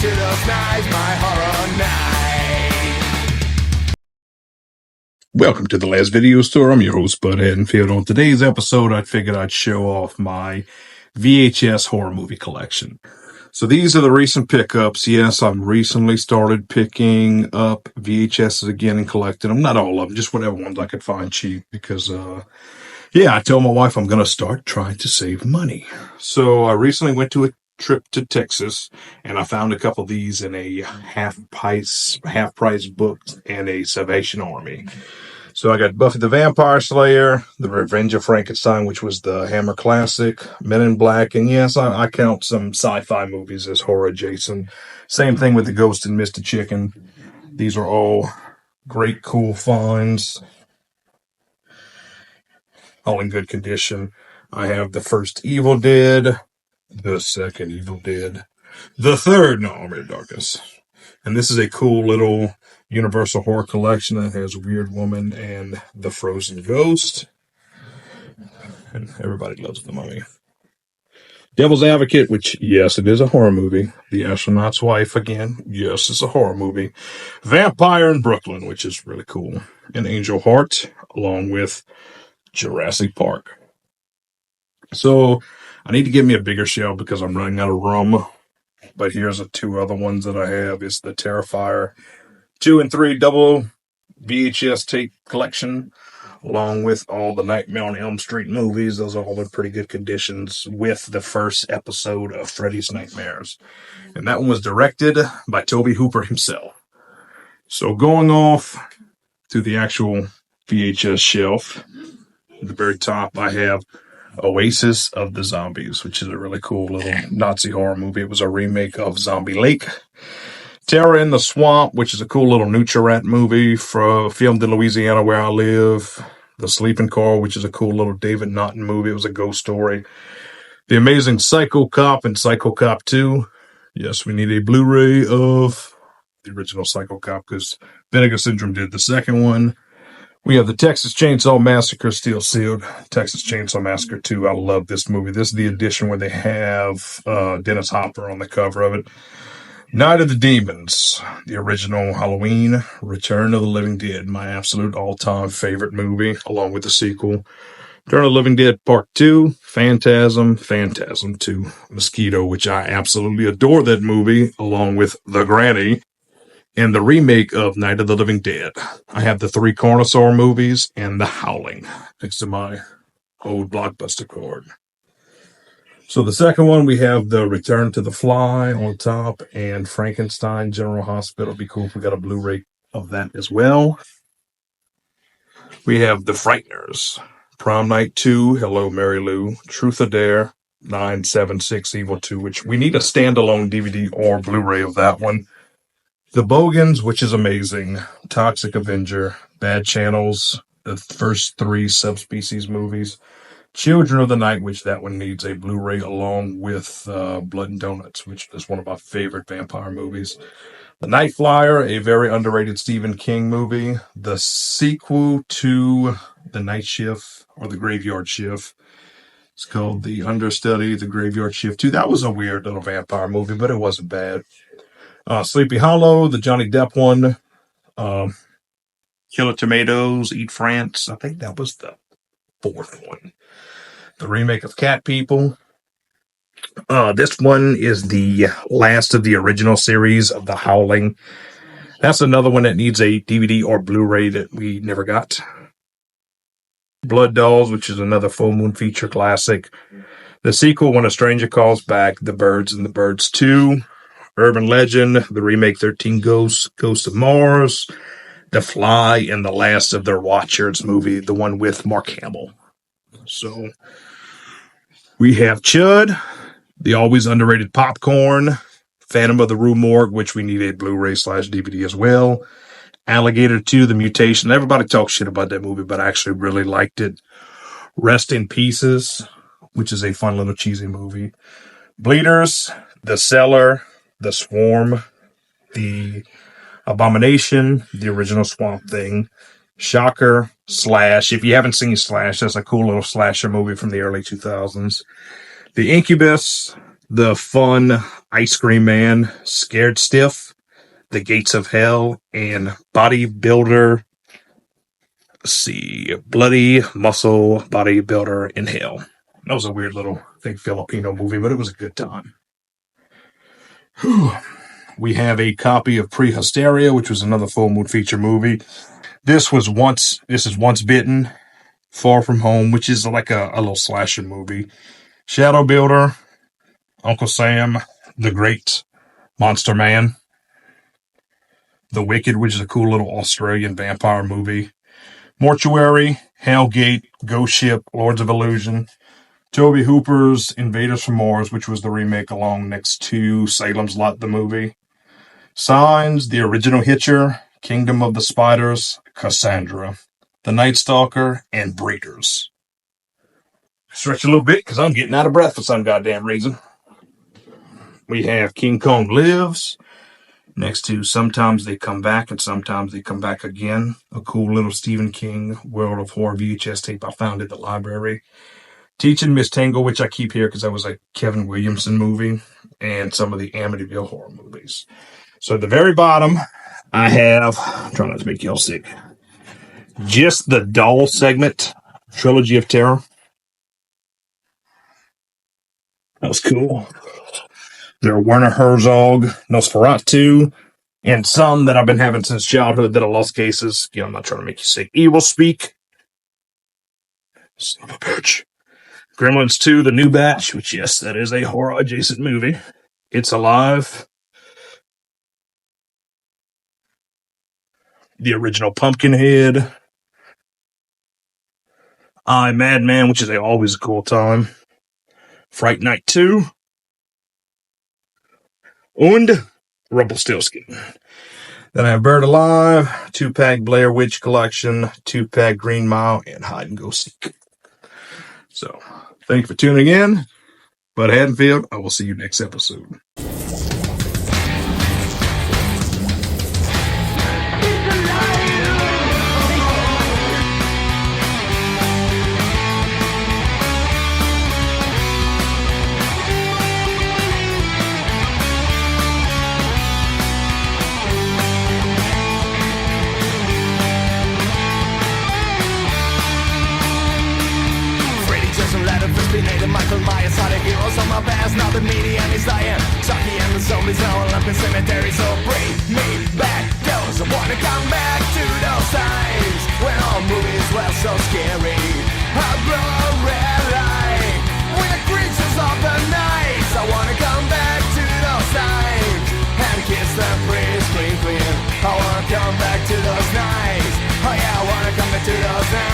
to those nights, my horror night. Welcome to the last video store. I'm your host, Bud Haddonfield. On today's episode, I figured I'd show off my VHS horror movie collection. So these are the recent pickups. Yes, I've recently started picking up VHSs again and collecting them. Not all of them, just whatever ones I could find cheap because, I told my wife I'm going to start trying to save money. So I recently went to a trip to Texas and I found a couple of these in a half price book and a Salvation Army. So I got Buffy the Vampire Slayer, The Revenge of Frankenstein, which was the Hammer Classic, Men in Black, and yes, I count some sci-fi movies as horror adjacent. Same thing with The Ghost and Mr. Chicken. These are all great, cool finds, all in good condition. I have the first Evil Dead, the second Evil Dead, the third Army of Darkness. And this is a cool little Universal Horror Collection that has Weird Woman and The Frozen Ghost. And everybody loves The Mummy. Devil's Advocate, which, yes, it is a horror movie. The Astronaut's Wife, again, yes, it's a horror movie. Vampire in Brooklyn, which is really cool. And Angel Heart, along with Jurassic Park. So, I need to get me a bigger shelf because I'm running out of room. But here's the two other ones that I have. It's the Terrifier 2 and 3 double VHS tape collection, along with all the Nightmare on Elm Street movies. Those are all in pretty good conditions with the first episode of Freddy's Nightmares. And that one was directed by Tobe Hooper himself. So going off to the actual VHS shelf, at the very top I have Oasis of the Zombies, which is a really cool little Nazi horror movie. It was a remake of Zombie Lake. Terror in the Swamp, which is a cool little Nutria Rat movie filmed in Louisiana where I live. The Sleeping Car, which is a cool little David Naughton movie. It was a ghost story. The Amazing Psycho Cop and Psycho Cop 2. Yes, we need a Blu-ray of the original Psycho Cop because Vinegar Syndrome did the second one. We have the Texas Chainsaw Massacre still sealed. Texas Chainsaw Massacre 2. I love this movie. This is the edition where they have Dennis Hopper on the cover of it. Night of the Demons, the original Halloween, Return of the Living Dead, my absolute all-time favorite movie, along with the sequel. Return of the Living Dead Part 2, Phantasm 2, Mosquito, which I absolutely adore that movie, along with The Granny, and the remake of Night of the Living Dead. I have the 3 Carnosaur movies and The Howling next to my old Blockbuster card. So the second one, we have the Return to the Fly on top and Frankenstein General Hospital. It'd be cool if we got a Blu-ray of that as well. We have The Frighteners, Prom Night 2, Hello Mary Lou, Truth or Dare, 976 Evil 2, which we need a standalone DVD or Blu-ray of that one. The Bogans, which is amazing. Toxic Avenger, Bad Channels, the first 3 Subspecies movies. Children of the Night, which that one needs a Blu-ray along with Blood and Donuts, which is one of my favorite vampire movies. The Night Flyer, a very underrated Stephen King movie. The sequel to The Night Shift or The Graveyard Shift. It's called The Understudy, The Graveyard Shift 2. That was a weird little vampire movie, but it wasn't bad. Sleepy Hollow, the Johnny Depp one. Killer Tomatoes, Eat France. I think that was the 4th one. The remake of Cat People. This one is the last of the original series of The Howling. That's another one that needs a DVD or Blu-ray that we never got. Blood Dolls, which is another full moon feature classic. The sequel, When a Stranger Calls Back, The Birds and the Birds 2. Urban Legend, the remake 13 Ghosts, Ghosts of Mars, The Fly, and the last of their Watchers movie, the one with Mark Hamill. So, we have Chud, the always underrated Popcorn, Phantom of the Rue Morgue, which we need a Blu-ray/DVD as well. Alligator 2, The Mutation. Everybody talks shit about that movie, but I actually really liked it. Rest in Pieces, which is a fun little cheesy movie. Bleeders, The Cellar, The Swarm, The Abomination, the original Swamp Thing, Shocker, Slash. If you haven't seen Slash, that's a cool little slasher movie from the early 2000s. The Incubus, the fun Ice Cream Man, Scared Stiff, The Gates of Hell, and Bodybuilder. Let's see, Bloody Muscle Bodybuilder in Hell. That was a weird little, I think, Filipino movie, but it was a good time. Whew. We have a copy of Prehysteria, which was another full moon feature movie. This is Once Bitten, Far From Home, which is like a little slasher movie. Shadow Builder, Uncle Sam, The Great Monster Man, The Wicked, which is a cool little Australian vampire movie. Mortuary, Hellgate, Ghost Ship, Lords of Illusion, Toby Hooper's Invaders from Mars, which was the remake along next to Salem's Lot, the movie. Signs, The Original Hitcher, Kingdom of the Spiders, Cassandra, The Night Stalker, and Breeders. Stretch a little bit because I'm getting out of breath for some goddamn reason. We have King Kong Lives, next to Sometimes They Come Back and Sometimes They Come Back Again, a cool little Stephen King World of Horror VHS tape I found at the library. Teaching Miss Tangle, which I keep here because that was a Kevin Williamson movie, and some of the Amityville horror movies. So at the very bottom, I have, I'm trying not to make y'all sick, just the Doll segment, Trilogy of Terror. That was cool. There are Werner Herzog, Nosferatu, and some that I've been having since childhood that are lost cases. You know, I'm not trying to make you sick. Evil Speak. Son of a bitch. Gremlins 2, The New Batch, which, yes, that is a horror-adjacent movie. It's Alive. The Original Pumpkinhead. I, Madman, which is always a cool time. Fright Night 2. And Rumpelstiltskin. Then I have Bird Alive, 2-pack Blair Witch Collection, 2-pack Green Mile, and Hide and Go Seek. So, thank you for tuning in. Bud Haddonfield, I will see you next episode. Michael Myers are the heroes of my past. Now the medium is dying. Chucky and the zombies now up in cemetery. So bring me back those. I wanna come back to those times when all movies were so scary. I blow a red light. We're the creatures of the night. I wanna come back to those times and kiss the priest clean clean. I wanna come back to those nights. Oh yeah, I wanna come back to those nights.